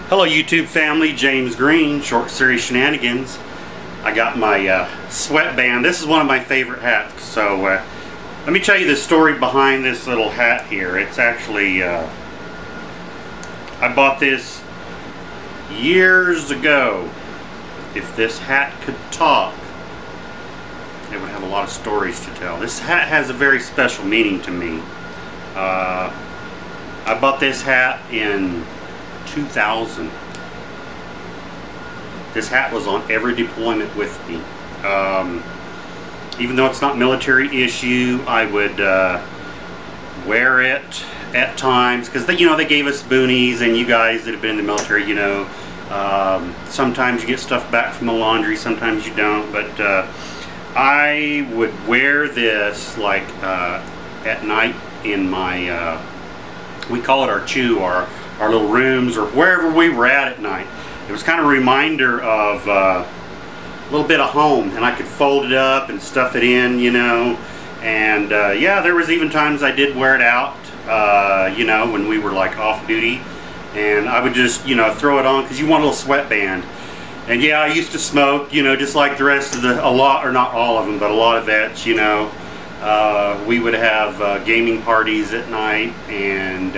Hello YouTube family, James Green, Short Series Shenanigans. I got my sweatband. This is one of my favorite hats. So let me tell you the story behind this little hat here. It's actually, I bought this years ago. If this hat could talk, it would have a lot of stories to tell. This hat has a very special meaning to me. I bought this hat in 2000. This hat was on every deployment with me. Even though it's not military issue, I would wear it at times because they gave us boonies, and you guys that have been in the military, sometimes you get stuff back from the laundry, sometimes you don't. But I would wear this like at night in my we call it our chew, our little rooms, or wherever we were at night. It was kind of a reminder of a little bit of home, and I could fold it up and stuff it in, and yeah, there was even times I did wear it out, when we were like off duty, and I would just, throw it on because you want a little sweatband. And yeah, I used to smoke, just like the rest of a lot, or not all of them, but a lot of vets, we would have gaming parties at night, and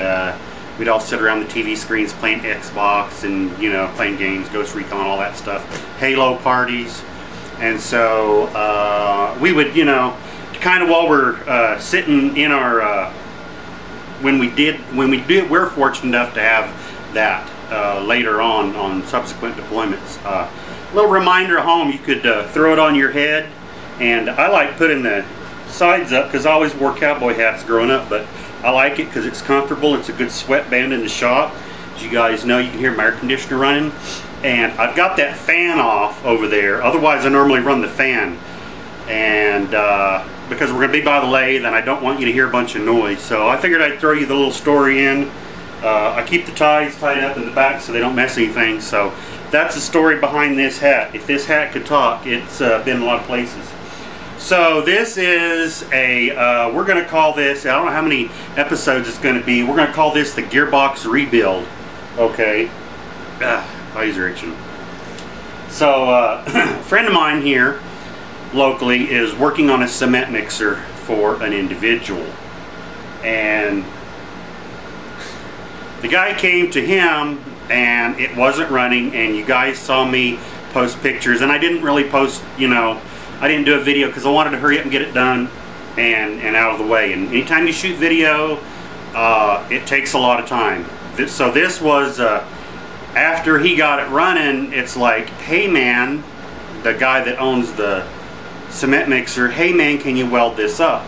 we'd all sit around the TV screens playing Xbox and, playing games, Ghost Recon, all that stuff. Halo parties. And so we would, kind of while we're sitting in our, we're fortunate enough to have that later on subsequent deployments. A little reminder at home, you could throw it on your head. And I like putting the sides up because I always wore cowboy hats growing up, but I like it because it's comfortable. It's a good sweatband in the shop. As you guys know, you can hear my air conditioner running, and I've got that fan off over there. Otherwise I normally run the fan, and because we're going to be by the lathe and I don't want you to hear a bunch of noise, so I figured I'd throw you the little story in. I keep the ties tied up in the back so they don't mess anything. So that's the story behind this hat. If this hat could talk, it's been a lot of places. So this is a, we're going to call this, I don't know how many episodes it's going to be, we're going to call this the Box Rebuild. Okay. Eyes are itching. So a friend of mine here locally is working on a cement mixer for an individual. And the guy came to him and it wasn't running, and you guys saw me post pictures, and I didn't really post, I didn't do a video because I wanted to hurry up and get it done and out of the way. And anytime you shoot video, it takes a lot of time. So this was, after he got it running, it's like, hey man, the guy that owns the cement mixer, hey man, can you weld this up?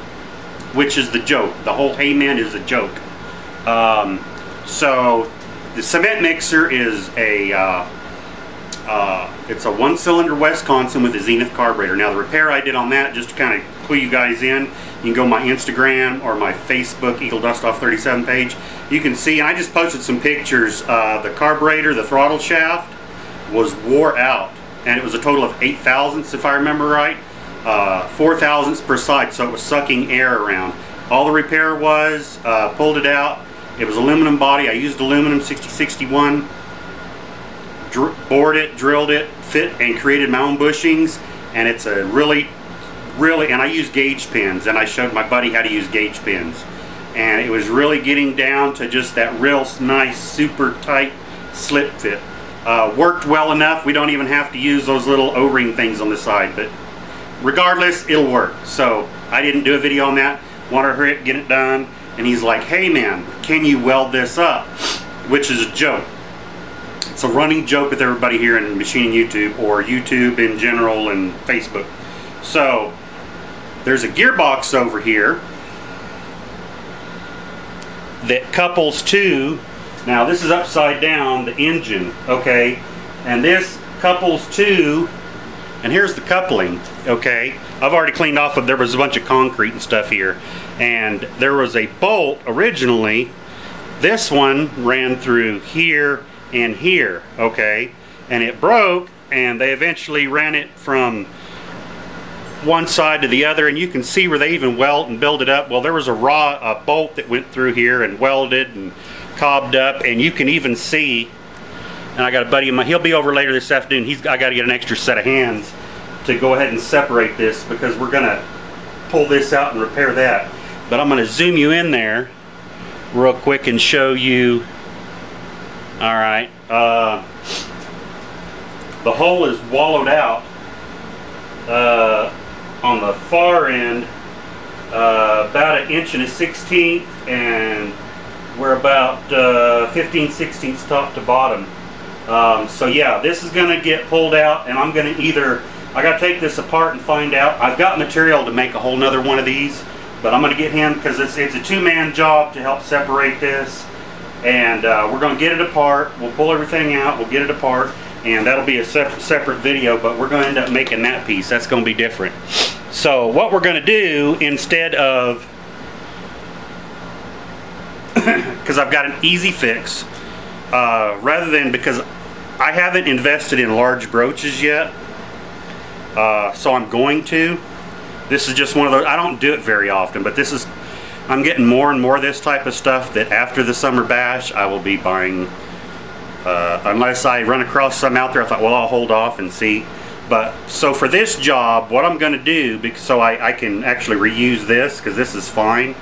Which is the joke. The whole hey man is a joke. So the cement mixer is a, it's a one-cylinder Wisconsin with a Zenith carburetor. Now the repair I did on that, just to kind of clue you guys in, you can go my Instagram or my Facebook Eagle Dust Off 37 page. You can see, and I just posted some pictures, the carburetor, the throttle shaft was wore out, and it was a total of 8 thousandths if I remember right, 4 thousandths per side, so it was sucking air around. All the repair was, pulled it out. It was aluminum body. I used aluminum 6061. Bored it, drilled it, fit, and created my own bushings. And it's a really, and I use gauge pins, and I showed my buddy how to use gauge pins, and it was really getting down to just that real nice, super tight slip fit. Worked well enough. We don't even have to use those little O-ring things on the side, but regardless, it'll work. So I didn't do a video on that. Wanted to hurry up, get it done. And he's like, hey man, can you weld this up? Which is a joke. It's a running joke with everybody here in machining YouTube, or YouTube in general, and Facebook. So there's a gearbox over here that couples to, now this is upside down, the engine, okay, and this couples to, and here's the coupling, okay. I've already cleaned off there was a bunch of concrete and stuff here, and there was a bolt originally. This one ran through here and here, okay, and it broke, and they eventually ran it from one side to the other, and you can see where they even weld and build it up. Well, there was a bolt that went through here and welded and cobbed up, and you can even see and I got a buddy of mine, he'll be over later this afternoon. I got to get an extra set of hands to go ahead and separate this, because we're going to pull this out and repair that. But I'm going to zoom you in there real quick and show you. All right, the hole is wallowed out on the far end, about 1 1/16", and we're about 15/16 top to bottom. So yeah, this is going to get pulled out, and I'm going to I got to take this apart and find out. I've got material to make a whole nother one of these, but I'm going to get him, because it's a two-man job to help separate this, and we're going to get it apart. We'll pull everything out, we'll get it apart, and that'll be a separate video, but we're going to end up making that piece. That's going to be different. So what we're going to do, instead of, because I've got an easy fix, rather than, because I haven't invested in large broaches yet, so I'm going to. This is just one of those, I don't do it very often, but this is, I'm getting more and more of this type of stuff that after the summer bash I will be buying, unless I run across some out there. I thought, well, I'll hold off and see. But so for this job, what I'm going to do, because so I can actually reuse this, because this is fine,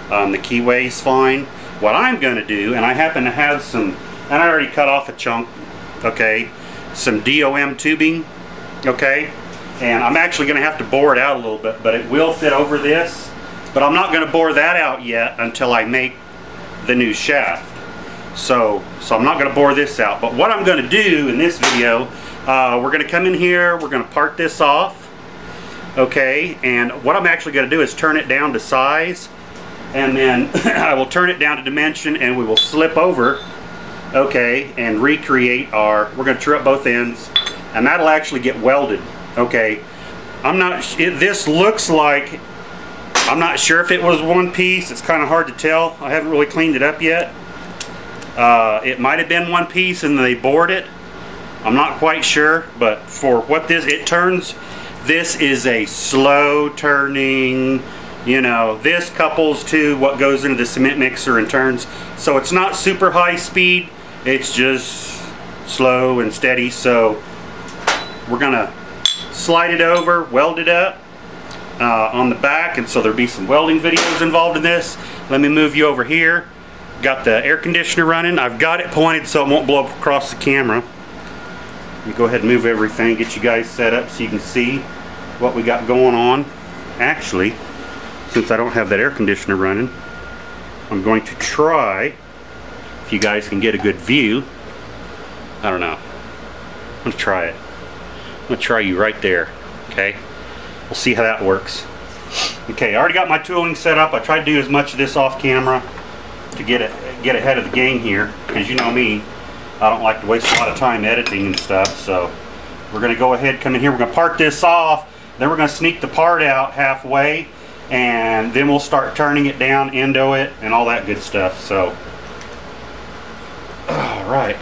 the keyway is fine. What I'm going to do, and I happen to have some, and I already cut off a chunk, okay, some DOM tubing, okay, and I'm actually going to have to bore it out a little bit, but it will fit over this. But I'm not going to bore that out yet until I make the new shaft. So I'm not going to bore this out. But what I'm going to do in this video, we're going to come in here, we're going to part this off, okay, and what I'm actually going to do is turn it down to size, and then I will turn it down to dimension, and we will slip over, okay, and recreate we're going to true up both ends, and that'll actually get welded, okay. This looks like, I'm not sure if it was one piece. It's kind of hard to tell. I haven't really cleaned it up yet. It might have been one piece and they bored it. I'm not quite sure, but for what it turns, this is a slow turning, you know, this couples to what goes into the cement mixer and turns. So it's not super high speed, it's just slow and steady. So we're gonna slide it over, weld it up on the back, and so there'll be some welding videos involved in this. Let me move you over here. Got the air conditioner running. I've got it pointed so it won't blow up across the camera. Let me go ahead and move everything, get you guys set up so you can see what we got going on. Actually, since I don't have that air conditioner running, I'm going to try, if you guys can get a good view, I don't know, I'm going to try it. I'm going to try you right there, okay? We'll see how that works. Okay, I already got my tooling set up. I tried to do as much of this off camera to get ahead of the game here, because you know me, I don't like to waste a lot of time editing and stuff. So we're going to go ahead, come in here, we're going to part this off, then we're going to sneak the part out halfway, and then we'll start turning it down, endo it, and all that good stuff. So alright,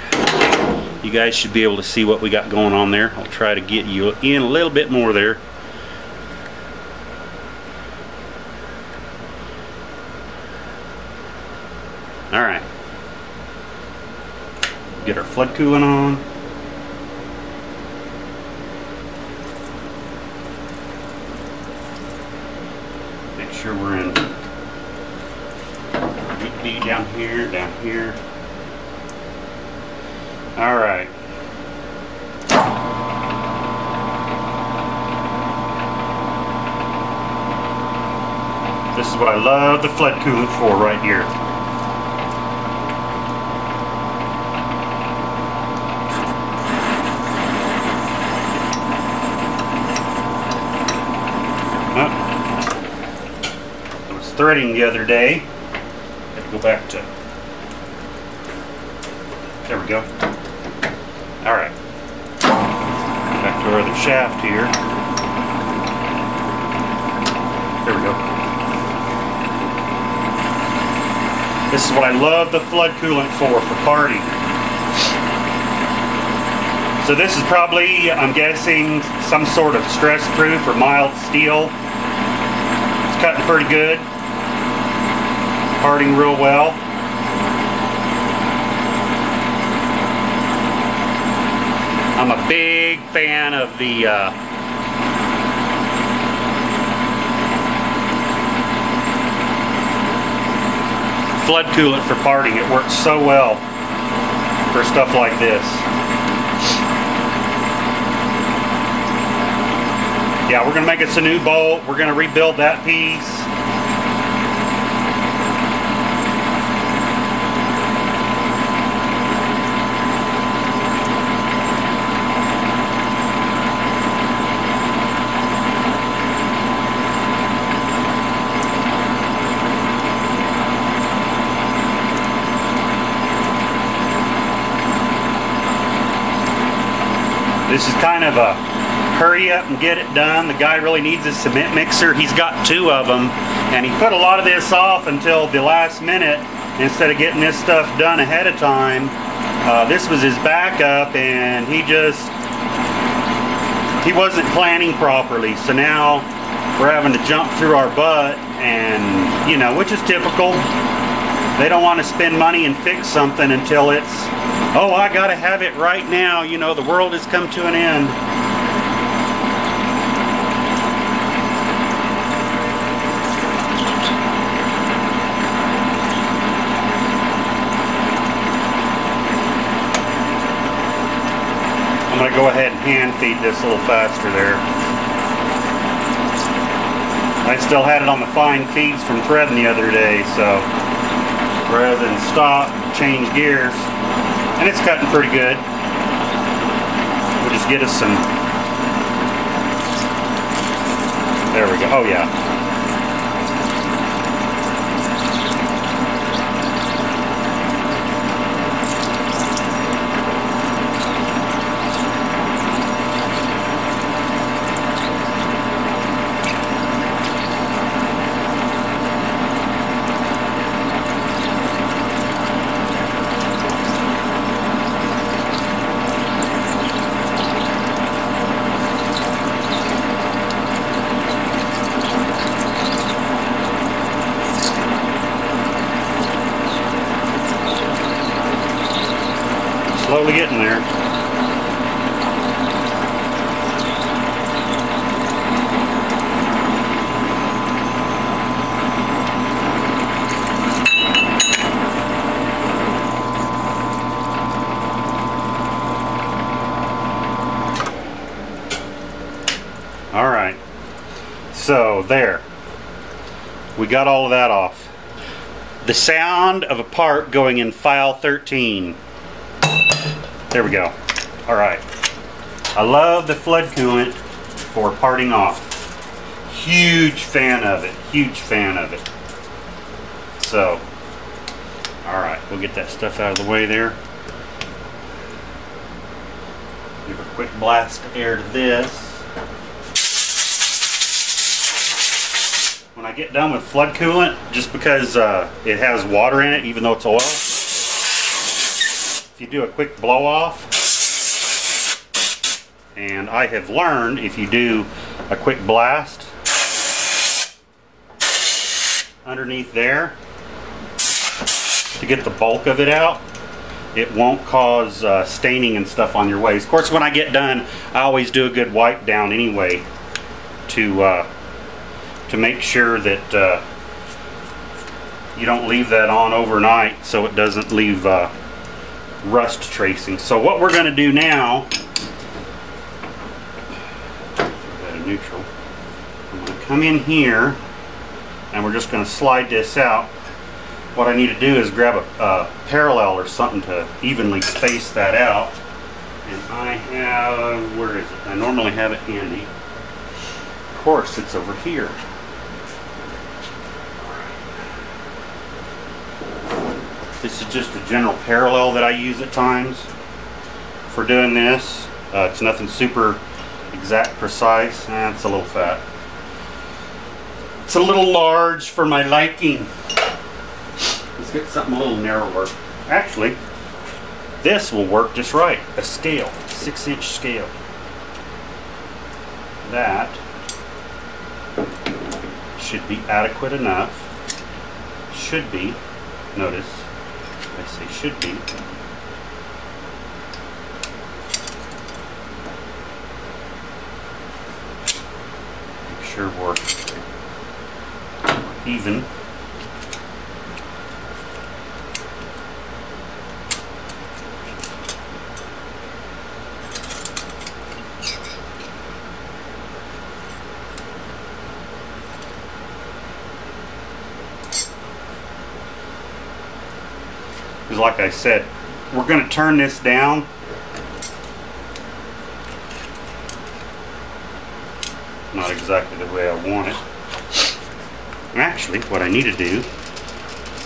you guys should be able to see what we got going on there. I'll try to get you in a little bit more there. Alright, get our flood cooling on. Make sure we're in B down here, down here. Alright. This is what I love the flood coolant for right here. Threading the other day. Have to go back to, there we go. Alright, back to our other shaft here. There we go. This is what I love the flood coolant for party. So this is probably, I'm guessing, some sort of stress proof or mild steel. It's cutting pretty good. Parting real well. I'm a big fan of the flood coolant for parting. It works so well for stuff like this. Yeah, we're going to make us a new bolt. We're going to rebuild that piece. This is kind of a hurry up and get it done. The guy really needs a cement mixer. He's got 2 of them, and he put a lot of this off until the last minute instead of getting this stuff done ahead of time. This was his backup, and he wasn't planning properly. So now we're having to jump through our butt, and you know, which is typical. They don't want to spend money and fix something until it's, oh, I gotta have it right now. You know, the world has come to an end. I'm gonna go ahead and hand feed this a little faster there. I still had it on the fine feeds from threading the other day, so rather than stop, change gears, and it's cutting pretty good. We'll just get us some, there we go, oh yeah. Slowly getting there. All right, so there, we got all of that off. The sound of a part going in file 13. There we go. All right. I love the flood coolant for parting off. Huge fan of it. Huge fan of it. So, all right. We'll get that stuff out of the way there. Give a quick blast of air to this. When I get done with flood coolant, just because it has water in it, even though it's oil, you do a quick blow off, and I have learned if you do a quick blast underneath there to get the bulk of it out, it won't cause staining and stuff on your ways. Of course, when I get done, I always do a good wipe down anyway to make sure that you don't leave that on overnight so it doesn't leave rust tracing. So what we're going to do now, neutral, I'm going to come in here and we're just going to slide this out. What I need to do is grab a parallel or something to evenly space that out, and I have, where is it? I normally have it handy. Of course it's over here. This is just a general parallel that I use at times for doing this. It's nothing super exact precise. It's a little fat. It's a little large for my liking. Let's get something a little narrower. Actually, this will work just right. A scale, 6-inch scale. That should be adequate enough. Should be. Notice, I say should be. sure we're even. Because like I said, we're going to turn this down. Not exactly the way I want it. Actually, what I need to do,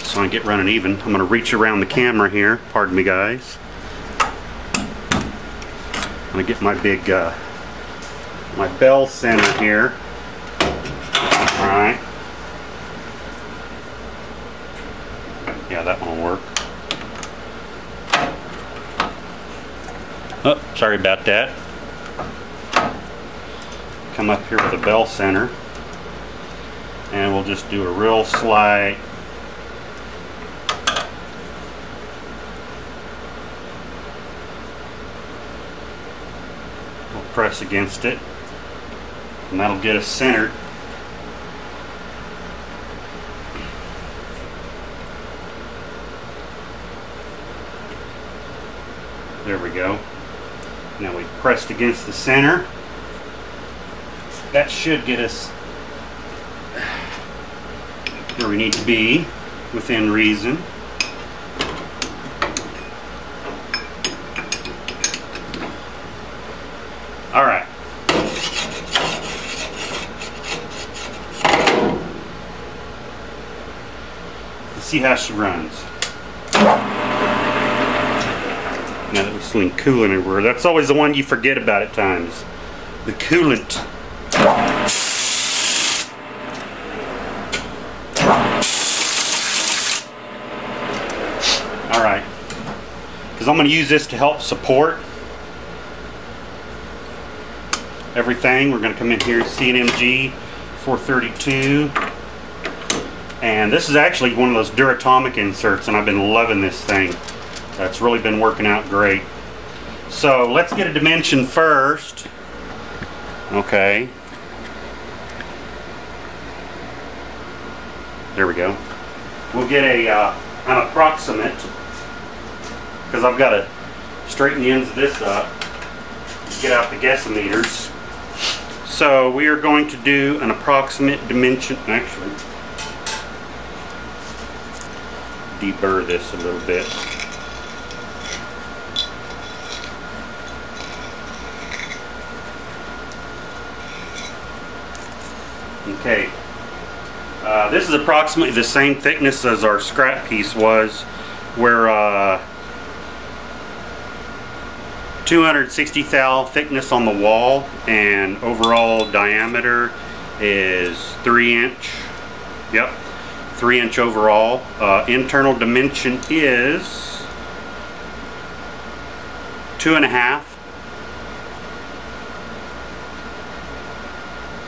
so I get running even, I'm going to reach around the camera here. Pardon me, guys. I'm going to get my big, my bell center here. Alright. Yeah, that one will work. Oh, sorry about that. Come up here with the bell center, and we'll just do a real slight we'll press against it, and that'll get us centered. There we go. Now we pressed against the center. That should get us where we need to be within reason. All right. Let's see how she runs. Now that we're swinging coolant everywhere, that's always the one you forget about at times. The coolant. Alright, because I'm going to use this to help support everything. We're going to come in here, CNMG 432, and this is actually one of those Duratomic inserts, and I've been loving this thing. That's really been working out great. So let's get a dimension first. Okay. There we go. We'll get an approximate, because I've got to straighten the ends of this up, get out the guessometers. So we are going to do an approximate dimension. Actually, deburr this a little bit. Okay, this is approximately the same thickness as our scrap piece was. We're 260 thou thickness on the wall, and overall diameter is 3 inch. Yep, 3 inch overall. Internal dimension is 2.5.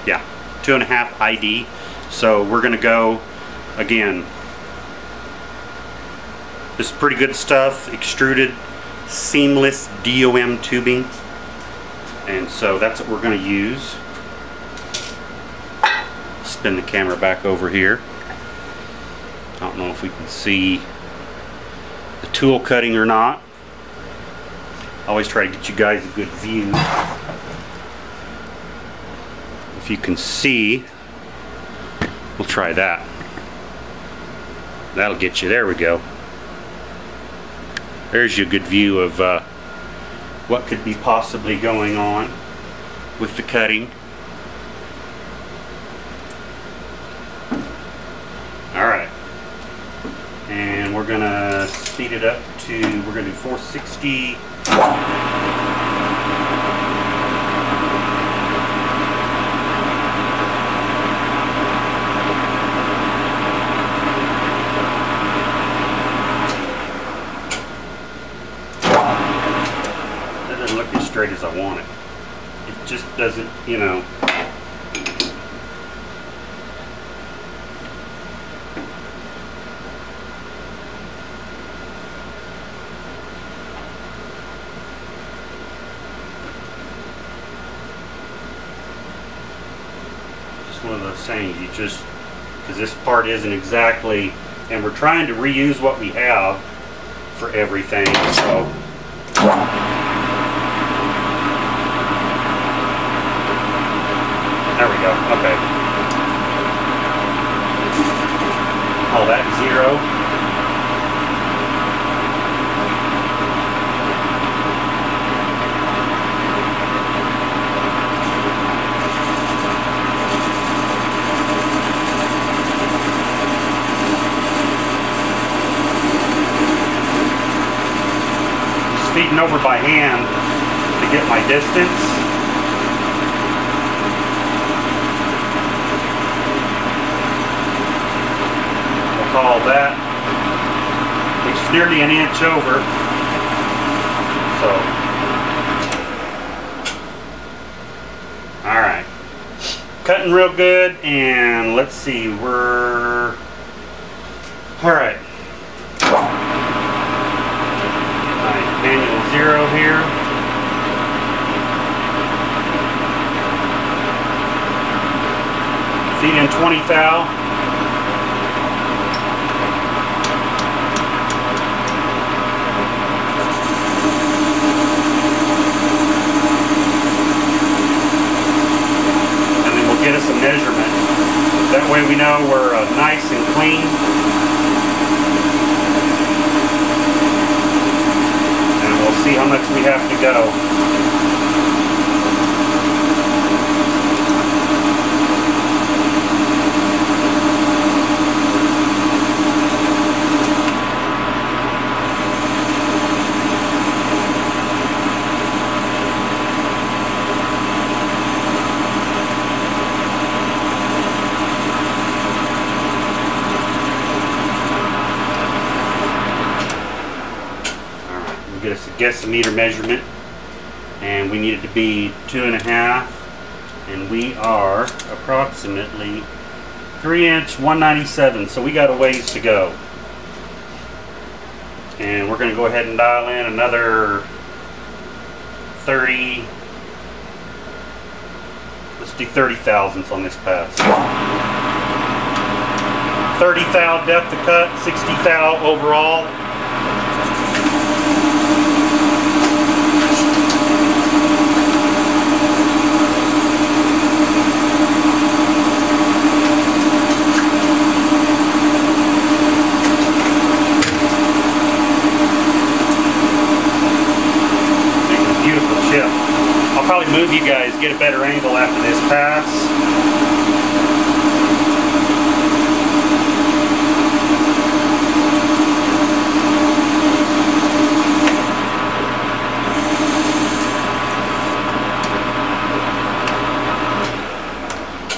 Yeah, 2.5 ID. So we're gonna go again. This is pretty good stuff. Extruded seamless DOM tubing, and so that's what we're going to use. Spin the camera back over here. I don't know if we can see the tool cutting or not. I always try to get you guys a good view. If you can see, we'll try that. That'll get you. There we go. There's your good view of what could be possibly going on with the cutting. Alright. And we're going to speed it up to, we're going to do 460. Straight as I want it. It just doesn't, you know. It's one of those things you just, because this part isn't exactly, and we're trying to reuse what we have for everything, so. There we go, okay. All that 0. Just feeding over by hand to get my distance. Call that, which is nearly an inch over. So, all right, cutting real good, and let's see, we're all right. My manual 0 here. Feed in 20 thou. Get us a measurement. That way we know we're nice and clean. And we'll see how much we have to go. Get us a guesstimeter measurement, and we need it to be 2.5, and we are approximately 3" 197, so we got a ways to go. And we're going to go ahead and dial in another 30. Let's do 30 thousandths on this pass. 30 thou depth of cut, 60 thou overall. I'll probably move you guys, get a better angle after this pass.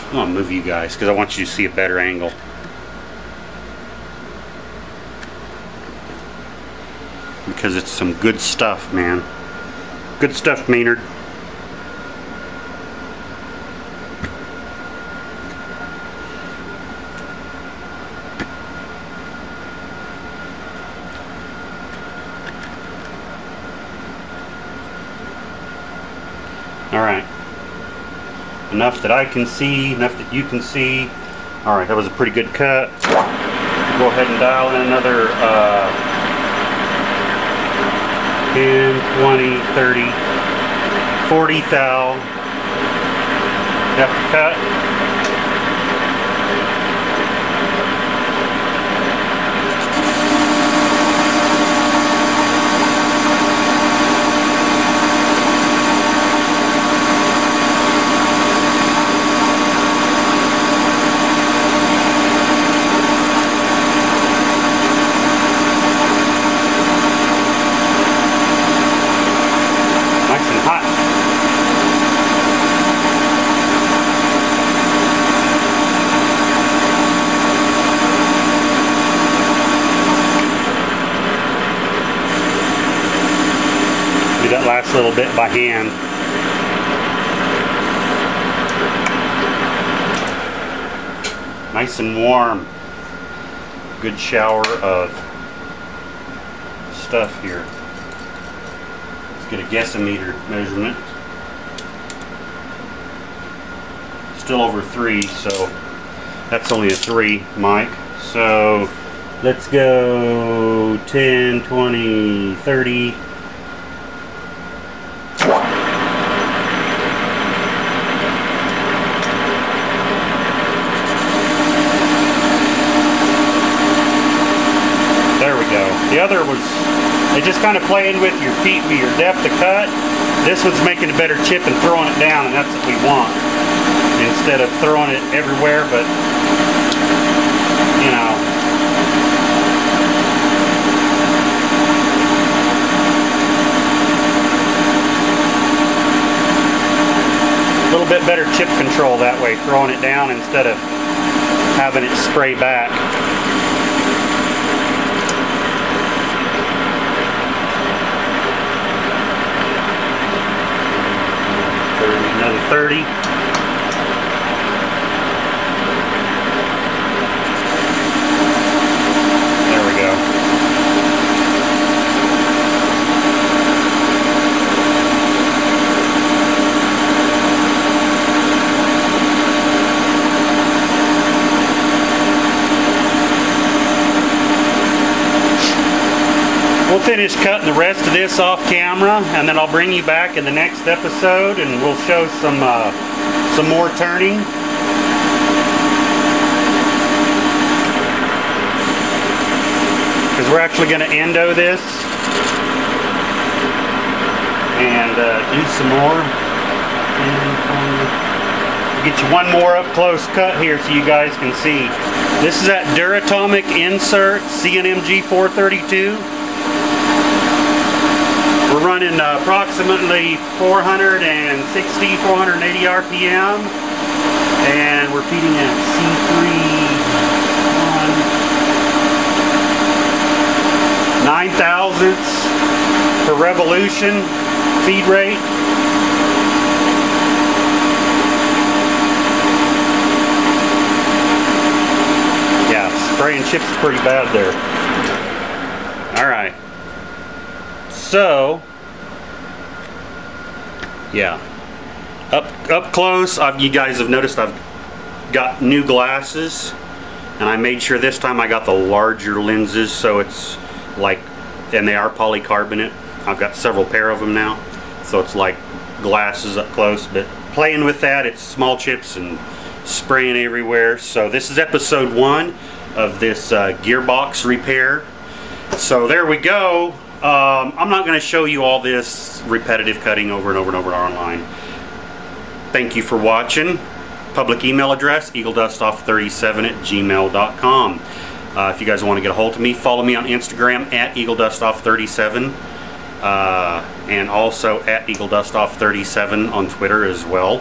I'm gonna move you guys because I want you to see a better angle. Because it's some good stuff, man. Good stuff, Maynard. All right. Enough that I can see, enough that you can see. All right, that was a pretty good cut. Go ahead and dial in another 10, 20, 30, 40 thou depth of cut. That last little bit by hand. Nice and warm. Good shower of stuff here. Let's get a guesstimeter measurement. Let's still over 3, so that's only a 3 mic. So let's go 10, 20, 30. There we go. The other was, it just kind of playing with your feet, with your depth of cut. This one's making a better chip and throwing it down, and that's what we want. Instead of throwing it everywhere, but, you know. A little bit better chip control that way, throwing it down instead of having it spray back. Another 30. There we go. We'll finish cutting the rest of this off camera, and then I'll bring you back in the next episode and we'll show some more turning. Because we're actually going to endo this and do some more. I'll get you one more up close cut here so you guys can see. This is that Duratomic Insert CNMG 432. We're running approximately 460, 480 RPM, and we're feeding at C3 9 thousandths per revolution feed rate. Yeah, spraying chips is pretty bad there. All right. So, yeah, up close, you guys have noticed I've got new glasses, and I made sure this time I got the larger lenses, so it's like, and they are polycarbonate. I've got several pair of them now, so it's like glasses up close, but playing with that, it's small chips and spraying everywhere. So this is episode 1 of this gearbox repair. So there we go. I'm not going to show you all this repetitive cutting over and over and over online. Thank you for watching. Public email address, eagledustoff37@gmail.com. If you guys want to get a hold of me, follow me on Instagram at eagledustoff37 and also at eagledustoff37 on Twitter as well.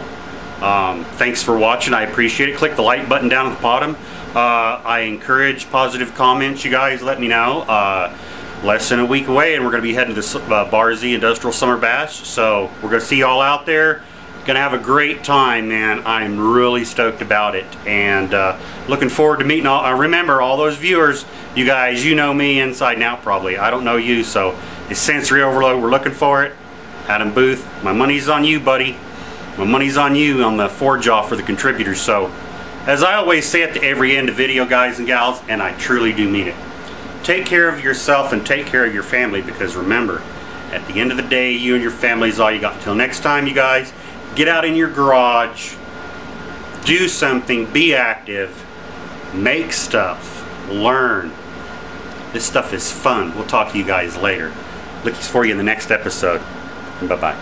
Thanks for watching. I appreciate it. Click the like button down at the bottom. I encourage positive comments. You guys let me know. Less than a week away and we're going to be heading to the Bar Z Industrial Summer Bash, so we're going to see you all out there. Gonna have a great time, man. I'm really stoked about it, and looking forward to meeting all. Remember, all those viewers, you guys, you know me inside and out probably. I don't know you, so it's sensory overload. We're looking for it. Adam Booth, my money's on you, buddy. My money's on you on the forge off for the contributors. So, as I always say at the every end of video, guys and gals, and I truly do mean it. Take care of yourself and take care of your family, because remember, at the end of the day, you and your family is all you got. Until next time, you guys, get out in your garage, do something, be active, make stuff, learn. This stuff is fun. We'll talk to you guys later. Looking for you in the next episode. Bye-bye.